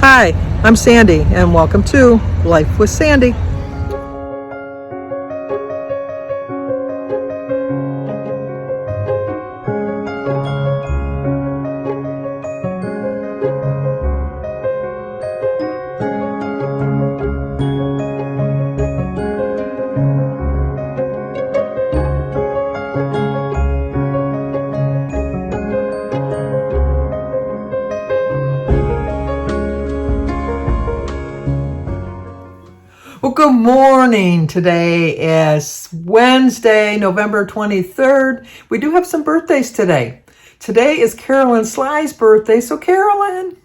Hi, I'm Sandy, and welcome to Life with Sandy. Well, good morning. Today is Wednesday, November 23rd. We do have some birthdays today. Today is Carolyn Sly's birthday. So Carolyn,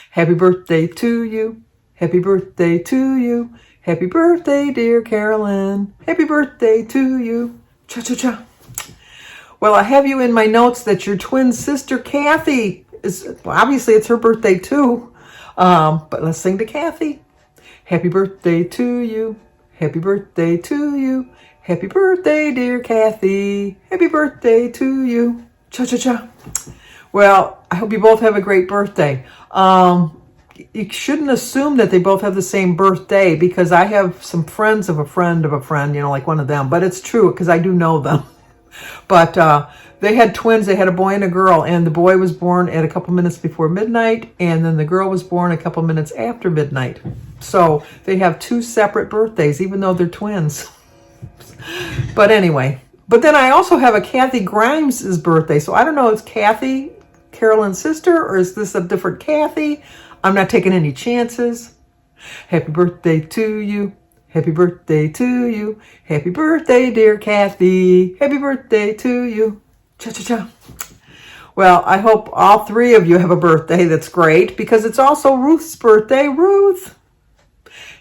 happy birthday to you. Happy birthday to you. Happy birthday, dear Carolyn. Happy birthday to you. Cha-cha-cha. Well, I have you in my notes that your twin sister, Kathy, well, obviously it's her birthday too. But let's sing to Kathy. Happy birthday to you. Happy birthday to you. Happy birthday, dear Kathy. Happy birthday to you. Cha-cha-cha. Well, I hope you both have a great birthday. You shouldn't assume that they both have the same birthday because I have some friends of a friend, like one of them. But it's true because I do know them. But they had twins. They had a boy and a girl, and the boy was born at a couple minutes before midnight, and then the girl was born a couple minutes after midnight. So they have two separate birthdays, even though they're twins. But anyway, but then I also have a Kathy Grimes' birthday. So I don't know, is Kathy Carolyn's sister, or is this a different Kathy? I'm not taking any chances. Happy birthday to you. Happy birthday to you. Happy birthday, dear Kathy. Happy birthday to you. Cha-cha-cha. Well, I hope all three of you have a birthday that's great because it's also Ruth's birthday. Ruth.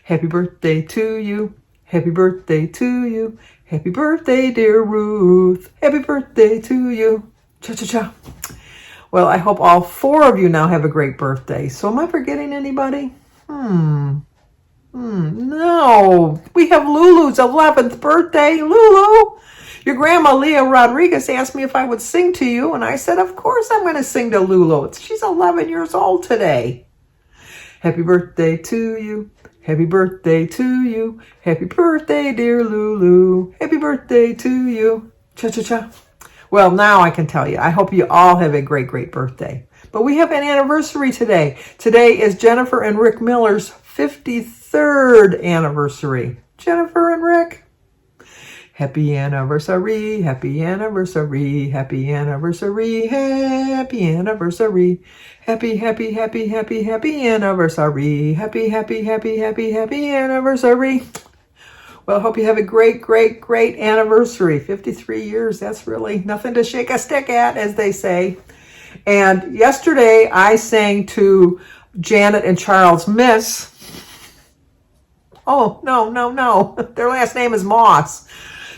Happy birthday to you. Happy birthday to you. Happy birthday, dear Ruth. Happy birthday to you. Cha-cha-cha. Well, I hope all four of you now have a great birthday. So am I forgetting anybody? No. We have Lulu's 11th birthday. Lulu, your grandma Leah Rodriguez asked me if I would sing to you, and I said, of course I'm going to sing to Lulu. She's 11 years old today. Happy birthday to you. Happy birthday to you. Happy birthday, dear Lulu. Happy birthday to you. Cha-cha-cha. Well, now I can tell you. I hope you all have a great, great birthday. But we have an anniversary today. Today is Jennifer and Rick Miller's 53rd anniversary. Jennifer and Rick. Happy anniversary, happy anniversary, happy anniversary, happy anniversary. Happy, happy, happy, happy, happy anniversary. Happy, happy, happy, happy, happy anniversary. Well, I hope you have a great, great, great anniversary. 53 years, that's really nothing to shake a stick at, as they say. And yesterday I sang to Janet and Charles Miss. Oh, no. Their last name is Moss.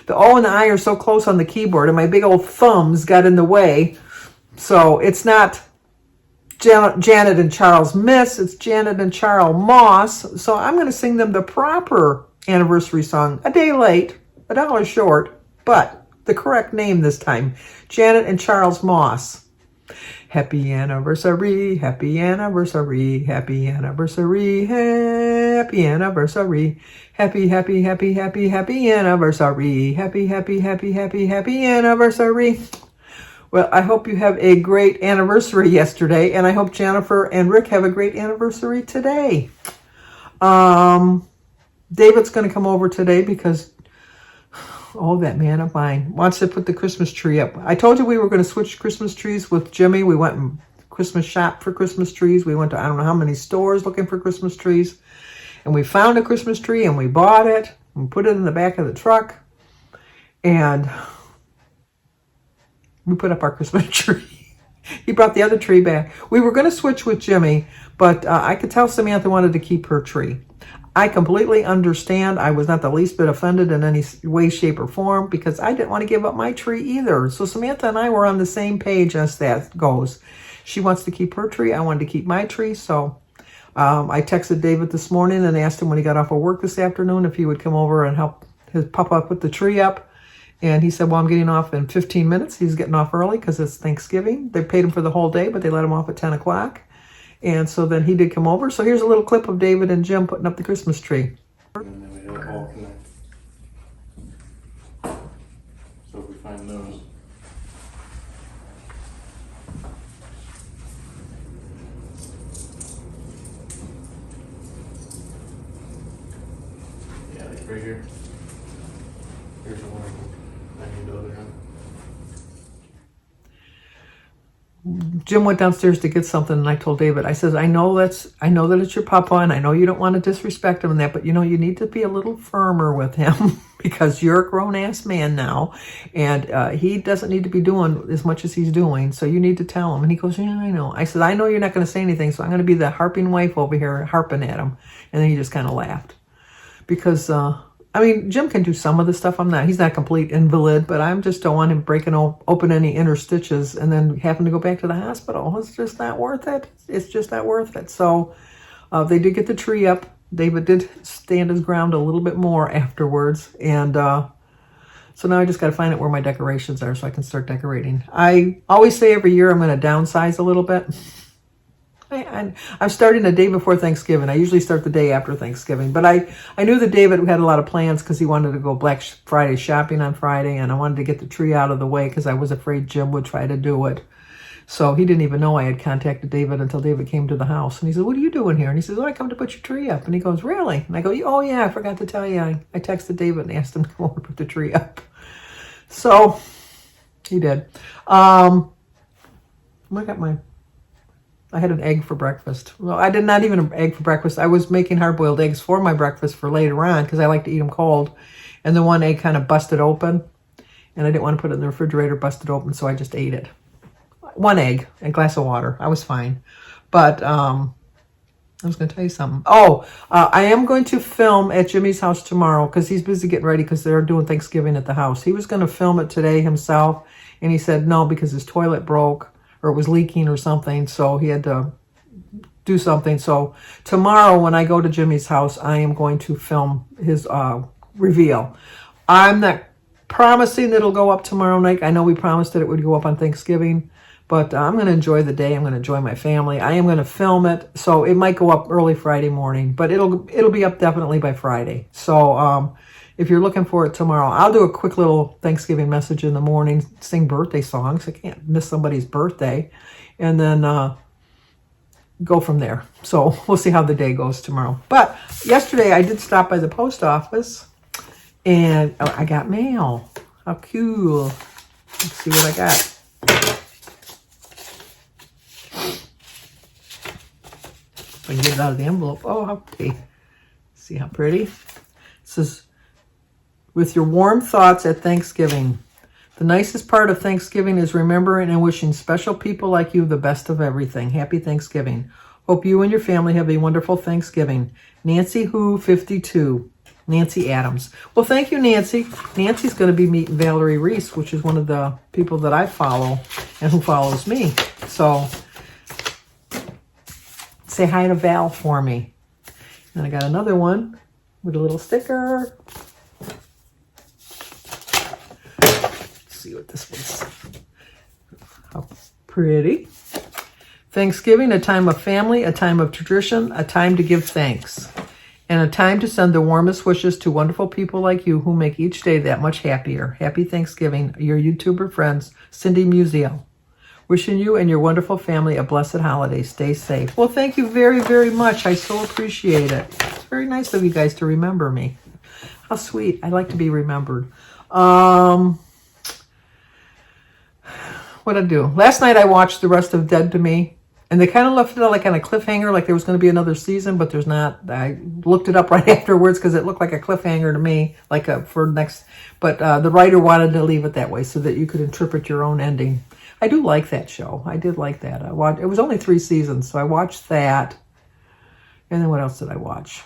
The O and the I are so close on the keyboard, and my big old thumbs got in the way. So it's not Janet and Charles Miss, it's Janet and Charles Moss. So I'm going to sing them the proper anniversary song, a day late, $1 short, but the correct name this time, Janet and Charles Moss. Happy anniversary, happy anniversary, happy anniversary, happy anniversary, happy, happy, happy, happy, happy anniversary, happy, happy, happy, happy, happy anniversary. Well, I hope you have a great anniversary yesterday, and I hope Jennifer and Rick have a great anniversary today. David's going to come over today because, that man of mine wants to put the Christmas tree up. I told you we were going to switch Christmas trees with Jimmy. We went and Christmas shop for Christmas trees. We went to I don't know how many stores looking for Christmas trees. And we found a Christmas tree and we bought it and put it in the back of the truck. And we put up our Christmas tree. He brought the other tree back. We were going to switch with Jimmy, but I could tell Samantha wanted to keep her tree. I completely understand. I was not the least bit offended in any way, shape, or form because I didn't want to give up my tree either. So Samantha and I were on the same page as that goes. She wants to keep her tree. I wanted to keep my tree. So I texted David this morning and asked him when he got off of work this afternoon if he would come over and help his papa put the tree up. And he said, well, I'm getting off in 15 minutes. He's getting off early because it's Thanksgiving. They paid him for the whole day, but they let him off at 10 o'clock. And so then he did come over. So here's a little clip of David and Jim putting up the Christmas tree. And then we all connect. So if we find those. Yeah, like right here. Here's the one I need the other end. Jim went downstairs to get something, and I told David, I says, I know that it's your papa, and I know you don't want to disrespect him and that, but you need to be a little firmer with him because you're a grown-ass man now, and he doesn't need to be doing as much as he's doing, so you need to tell him. And he goes, yeah, I know. I said, I know you're not going to say anything, so I'm going to be the harping wife over here harping at him. And then he just kind of laughed. Because, Jim can do some of the stuff. He's not a complete invalid, but I just don't want him breaking open any inner stitches and then having to go back to the hospital. It's just not worth it. It's just not worth it. So they did get the tree up. David did stand his ground a little bit more afterwards. And so now I just got to find out where my decorations are so I can start decorating. I always say every year I'm going to downsize a little bit. I'm starting the day before Thanksgiving. I usually start the day after Thanksgiving. But I knew that David had a lot of plans because he wanted to go Black Friday shopping on Friday. And I wanted to get the tree out of the way because I was afraid Jim would try to do it. So he didn't even know I had contacted David until David came to the house. And he said, what are you doing here? And he says, I come to put your tree up. And he goes, really? And I go, oh, yeah, I forgot to tell you. I texted David and asked him to come over and put the tree up. So he did. I had an egg for breakfast. Well, I did not even an egg for breakfast. I was making hard-boiled eggs for my breakfast for later on because I like to eat them cold. And the one egg kind of busted open. And I didn't want to put it in the refrigerator, busted open, so I just ate it. One egg and a glass of water. I was fine. But I was going to tell you something. I am going to film at Jimmy's house tomorrow because he's busy getting ready because they're doing Thanksgiving at the house. He was going to film it today himself. And he said no because his toilet broke. Or it was leaking or something, so he had to do something. So tomorrow when I go to Jimmy's house, I am going to film his reveal. I'm not promising that it'll go up tomorrow night. I know we promised that it would go up on Thanksgiving, but I'm going to enjoy the day. I'm going to enjoy my family. I am going to film it, so it might go up early Friday morning, but it'll be up definitely by Friday. So if you're looking for it tomorrow, I'll do a quick little Thanksgiving message in the morning, sing birthday songs. I can't miss somebody's birthday. And then go from there. So we'll see how the day goes tomorrow. But yesterday I did stop by the post office and I got mail. How cool. Let's see what I got. If I can get it out of the envelope. Oh, how pretty. See how pretty? It says, with your warm thoughts at Thanksgiving. The nicest part of Thanksgiving is remembering and wishing special people like you the best of everything. Happy Thanksgiving. Hope you and your family have a wonderful Thanksgiving. Nancy Who 52. Nancy Adams. Well, thank you, Nancy. Nancy's going to be meeting Valerie Reese, which is one of the people that I follow and who follows me. So say hi to Val for me. And I got another one with a little sticker. See what this one's. How pretty. Thanksgiving, a time of family, a time of tradition, a time to give thanks, and a time to send the warmest wishes to wonderful people like you who make each day that much happier. Happy Thanksgiving, your YouTuber friends, Cindy Musiel. Wishing you and your wonderful family a blessed holiday. Stay safe. Well, thank you very, very much. I so appreciate it. It's very nice of you guys to remember me. How sweet. I like to be remembered. What'd I do? Last night I watched the rest of Dead to Me, and they kind of left it like on a cliffhanger, like there was going to be another season, but there's not. I looked it up right afterwards because it looked like a cliffhanger to me, like for next. But the writer wanted to leave it that way so that you could interpret your own ending. I do like that show. I did like that. It was only 3 seasons, so I watched that. And then what else did I watch?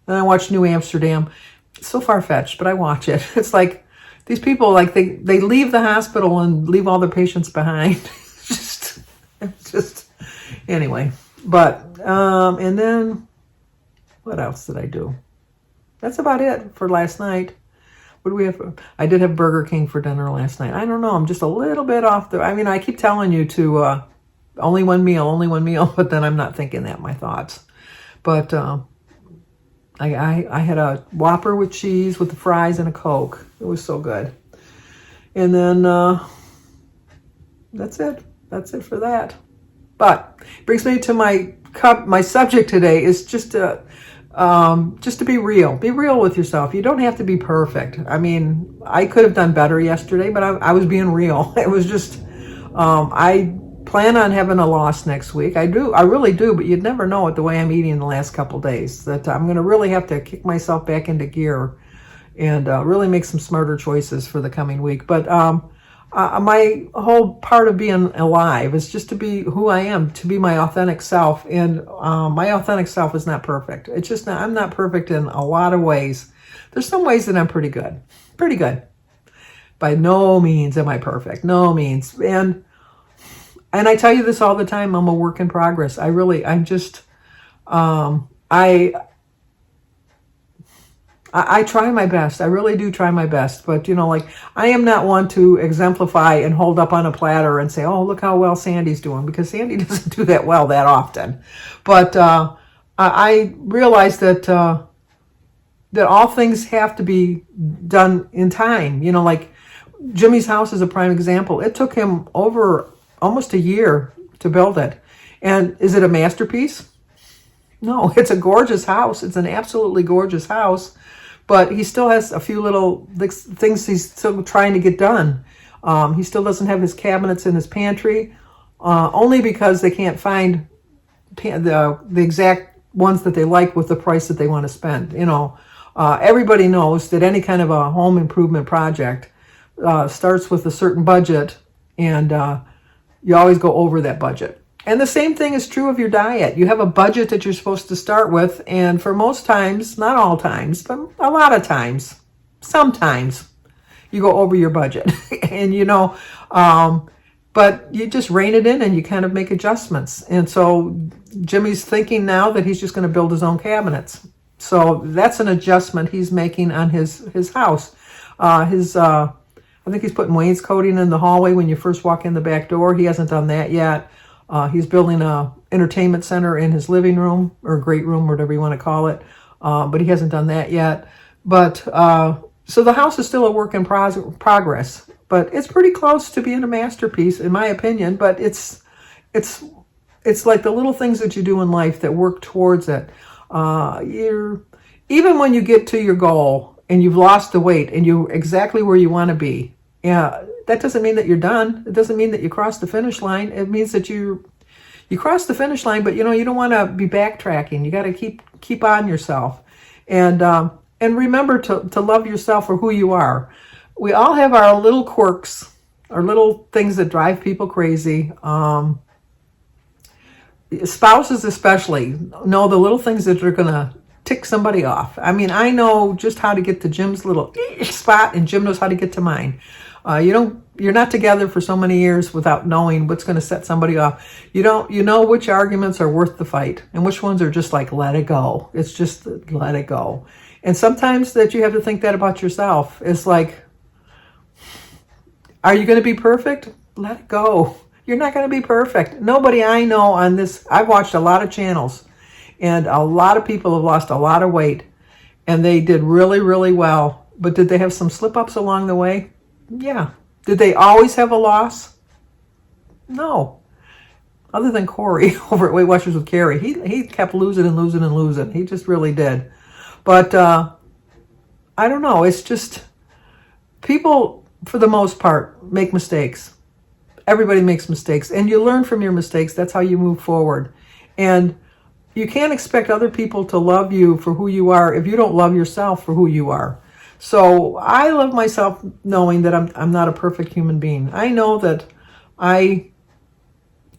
Then I watched New Amsterdam. It's so far-fetched, but I watch it. It's like these people, like they leave the hospital and leave all their patients behind. just anyway. But and then what else did I do? That's about it for last night. What do we have? I did have Burger King for dinner last night. I don't know. I'm just a little bit off the. I mean, I keep telling you to only one meal, but then I'm not thinking that, my thoughts. But I had a Whopper with cheese with the fries and a Coke. It was so good. And then that's it. That's it for that. But brings me to my subject today is just to be real. Be real with yourself. You don't have to be perfect. I mean, I could have done better yesterday, but I was being real. It was just, I plan on having a loss next week. I really do, but you'd never know it the way I'm eating the last couple days, that I'm going to really have to kick myself back into gear and really make some smarter choices for the coming week. But my whole part of being alive is just to be who I am, to be my authentic self. And my authentic self is not perfect. It's just I'm not perfect in a lot of ways. There's some ways that I'm pretty good. Pretty good. By no means am I perfect. No means. And I tell you this all the time, I'm a work in progress. I'm just, I try my best. I really do try my best. But, like, I am not one to exemplify and hold up on a platter and say, oh, look how well Sandy's doing, because Sandy doesn't do that well that often. But I realize that all things have to be done in time. Like Jimmy's house is a prime example. It took him over almost a year to build it. And is it a masterpiece? No, it's a gorgeous house. It's an absolutely gorgeous house. But he still has a few little things he's still trying to get done. He still doesn't have his cabinets in his pantry, only because they can't find the exact ones that they like with the price that they want to spend. Everybody knows that any kind of a home improvement project starts with a certain budget, and you always go over that budget. And the same thing is true of your diet. You have a budget that you're supposed to start with, and for most times, not all times, but a lot of times, sometimes, you go over your budget. And but you just rein it in and you kind of make adjustments. And so Jimmy's thinking now that he's just going to build his own cabinets. So that's an adjustment he's making on his house. I think he's putting wainscoting in the hallway when you first walk in the back door. He hasn't done that yet. He's building a entertainment center in his living room, or great room, whatever you want to call it. But he hasn't done that yet. But so the house is still a work in progress, but it's pretty close to being a masterpiece, in my opinion. But it's like the little things that you do in life that work towards it. Even when you get to your goal and you've lost the weight and you're exactly where you want to be, that doesn't mean that you're done. It doesn't mean that you crossed the finish line. It means that you crossed the finish line, but you don't want to be backtracking. You got to keep on yourself, and remember to love yourself for who you are. We all have our little quirks, our little things that drive people crazy. Spouses especially know the little things that are going to tick somebody off. I mean, I know just how to get to Jim's little spot, and Jim knows how to get to mine. You're not together for so many years without knowing what's going to set somebody off. You know which arguments are worth the fight and which ones are just like, let it go. It's just let it go. And sometimes that you have to think that about yourself. It's like, are you going to be perfect? Let it go. You're not going to be perfect. Nobody I know on this, I've watched a lot of channels, and a lot of people have lost a lot of weight, and they did really, really well. But did they have some slip-ups along the way? Yeah. Did they always have a loss? No. Other than Corey over at WeightWatchers with Carrie. He kept losing and losing and losing. He just really did. But I don't know. It's just people, for the most part, make mistakes. Everybody makes mistakes. And you learn from your mistakes. That's how you move forward. And you can't expect other people to love you for who you are if you don't love yourself for who you are. So I love myself knowing that I'm not a perfect human being. I know that I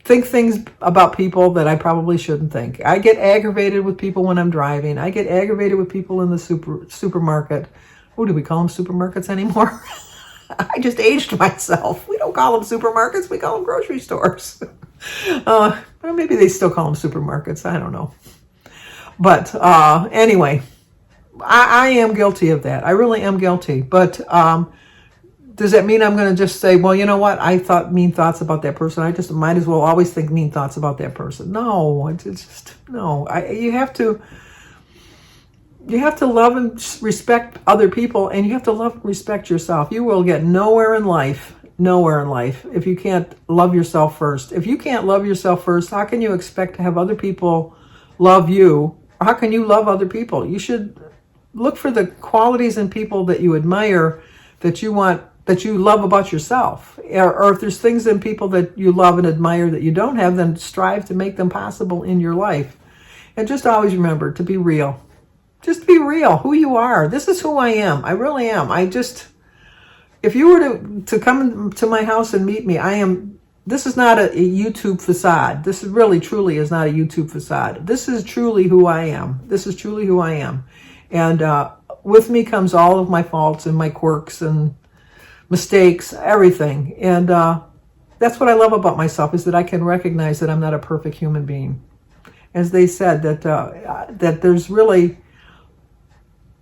think things about people that I probably shouldn't think. I get aggravated with people when I'm driving. I get aggravated with people in the supermarket. Oh, do we call them supermarkets anymore? I just aged myself. We don't call them supermarkets. We call them grocery stores. Well, maybe they still call them supermarkets. I don't know. But anyway, I am guilty of that. I really am guilty. But does that mean I'm going to just say, well, you know what? I thought mean thoughts about that person. I just might as well always think mean thoughts about that person. No, it's just, no. You have to love and respect other people, and you have to love and respect yourself. You will get nowhere in life, if you can't love yourself first. If you can't love yourself first, how can you expect to have other people love you? How can you love other people? You should look for the qualities in people that you admire, that you want, that you love about yourself. Or if there's things in people that you love and admire that you don't have, then strive to make them possible in your life. And just always remember to be real. Just be real, who you are. This is who I am. I really am. If you were to come to my house and meet me, this is not a YouTube facade. This is really, truly is not a YouTube facade. This is truly who I am. And with me comes all of my faults and my quirks and mistakes, everything. And that's what I love about myself, is that I can recognize that I'm not a perfect human being. As they said, that there's really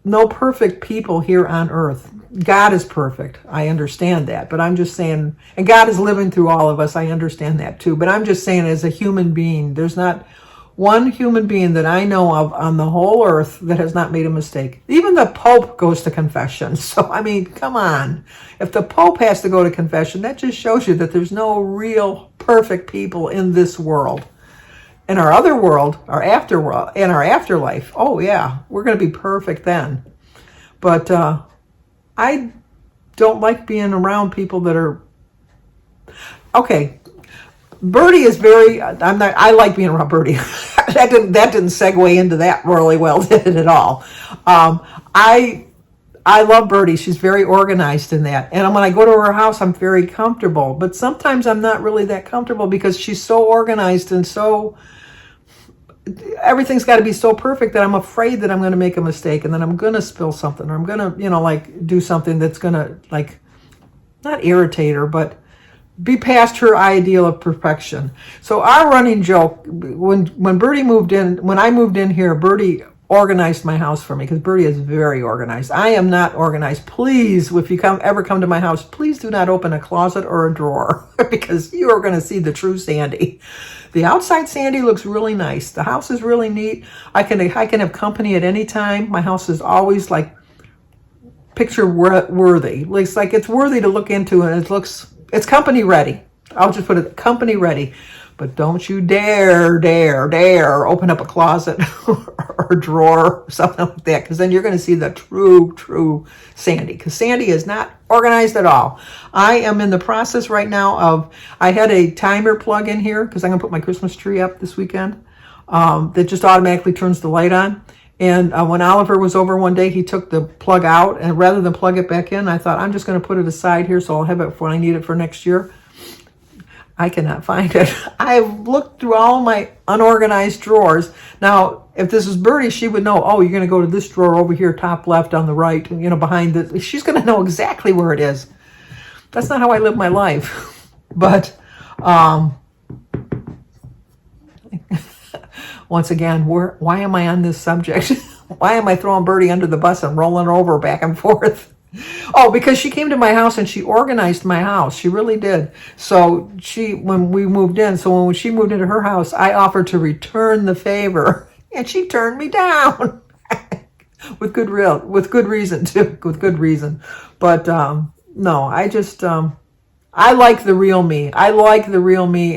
no perfect people here on earth. God is perfect. I understand that. But I'm just saying, and God is living through all of us. I understand that too. But I'm just saying, as a human being, there's not one human being that I know of on the whole earth that has not made a mistake. Even the Pope goes to confession. So, I mean, come on. If the Pope has to go to confession, that just shows you that there's no real perfect people in this world. In our other world, our afterworld, in our afterlife, oh yeah, we're going to be perfect then. But I don't like being around people that are, okay, Birdie is very, I like being around Birdie. that didn't segue into that really well, did it at all? I love Birdie. She's very organized in that. And when I go to her house, I'm very comfortable. But sometimes I'm not really that comfortable because she's so organized and so, everything's got to be so perfect that I'm afraid that I'm going to make a mistake and then I'm going to spill something, or I'm going to, do something that's going to, not irritate her, but be past her ideal of perfection. So our running joke, when Birdie moved in, when I moved in here, Birdie organized my house for me, because Birdie is very organized. I am not organized. Please, if you ever come to my house, please do not open a closet or a drawer because you are going to see the true Sandy. The outside Sandy looks really nice. The house is really neat. I can have company at any time. My house is always picture worthy. It's worthy to look into, and it's company ready. I'll just put it company ready. But don't you dare open up a closet or a drawer or something like that, because then you're going to see the true Sandy, because Sandy is not organized at all. I am in the process right now of, I had a timer plug in here because I'm going to put my Christmas tree up this weekend that just automatically turns the light on. And when Oliver was over one day, he took the plug out, and rather than plug it back in, I thought, I'm just going to put it aside here so I'll have it when I need it for next year. I cannot find it. I've looked through all my unorganized drawers. Now, if this is Birdie, she would know, oh, you're going to go to this drawer over here, top left on the right, behind this. She's going to know exactly where it is. That's not how I live my life. But once again, why am I on this subject? Why am I throwing Birdie under the bus and rolling her over back and forth? Oh, because she came to my house and she organized my house. She really did. So when we moved in, when she moved into her house, I offered to return the favor, and she turned me down with good reason too. With good reason. But no, I like the real me.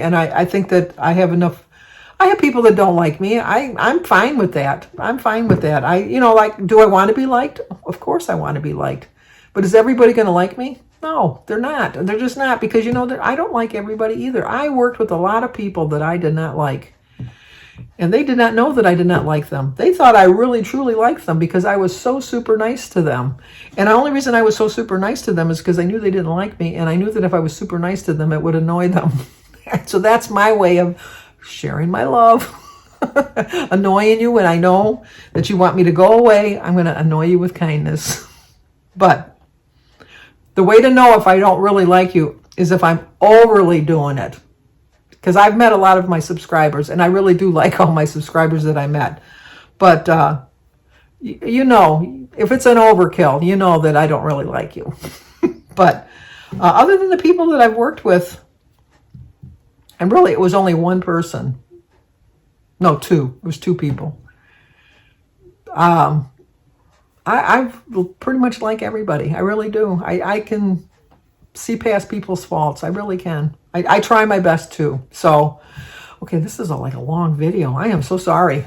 And I think that I have enough. I have people that don't like me. I'm fine with that. Do I want to be liked? Of course I want to be liked. But is everybody going to like me? No, they're not. They're just not, because I don't like everybody either. I worked with a lot of people that I did not like. And they did not know that I did not like them. They thought I really, truly liked them because I was so super nice to them. And the only reason I was so super nice to them is because I knew they didn't like me. And I knew that if I was super nice to them, it would annoy them. So that's my way of sharing my love. Annoying you when I know that you want me to go away. I'm going to annoy you with kindness. But the way to know if I don't really like you is if I'm overly doing it. Because I've met a lot of my subscribers, and I really do like all my subscribers that I met. But, if it's an overkill, you know that I don't really like you. But Other than the people that I've worked with, and really it was only one person. No, two. It was two people. I pretty much like everybody. I really do. I can see past people's faults. I really can. I try my best too. So, okay, this is like a long video. I am so sorry.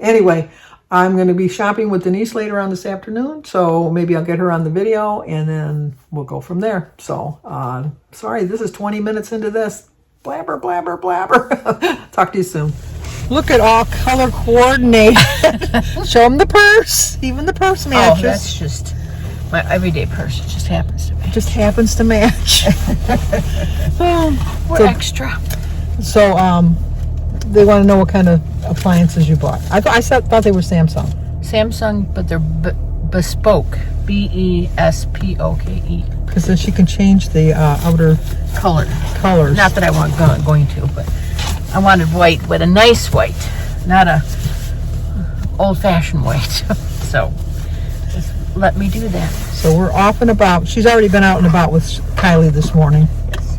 Anyway, I'm going to be shopping with Denise later on this afternoon. So maybe I'll get her on the video and then we'll go from there. So, sorry, this is 20 minutes into this. Blabber, blabber, blabber. Talk to you soon. Look at all color coordinated. Show them the purse. Even the purse matches. Oh, that's just my everyday purse. It just happens to me. Just happens to match. We're extra. So, they want to know what kind of appliances you bought. I thought they were Samsung. Samsung, but they're bespoke. BESPOKE. Because then she can change the outer colors. Not that I want going to, but I wanted white, but a nice white, not a old-fashioned white. So just let me do that. So we're off and about. She's already been out and about with Kylie this morning. Yes.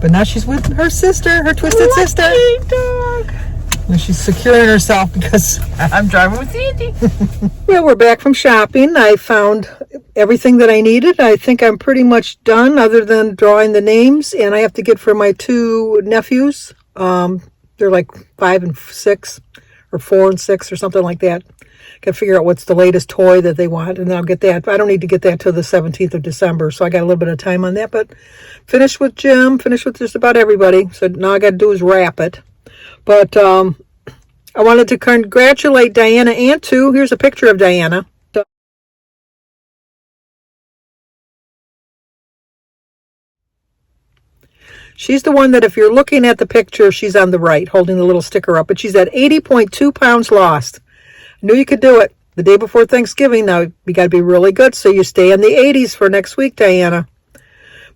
But now she's with her sister, her twisted sister. Dog. And she's securing herself because I'm driving with Sandy. Well, we're back from shopping. I found everything that I needed. I think I'm pretty much done other than drawing the names. And I have to get for my two nephews. They're like 5 and 6 or 4 and 6 or something like that. Got to figure out what's the latest toy that they want, and then I'll get that. I don't need to get that till the 17th of December, so I got a little bit of time on that. But finished with Jim, finished with just about everybody. So now I got to do is wrap it. But I wanted to congratulate Diana Antu. Here's a picture of Diana. She's the one that if you're looking at the picture, she's on the right, holding the little sticker up. But she's at 80.2 pounds lost. I knew you could do it the day before Thanksgiving. Now, you got to be really good, so you stay in the 80s for next week, Diana.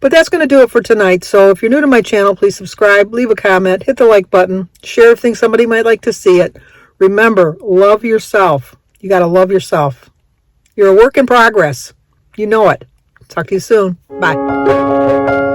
But that's going to do it for tonight. So if you're new to my channel, please subscribe, leave a comment, hit the like button, share if you think somebody might like to see it. Remember, love yourself. You got to love yourself. You're a work in progress. You know it. Talk to you soon. Bye.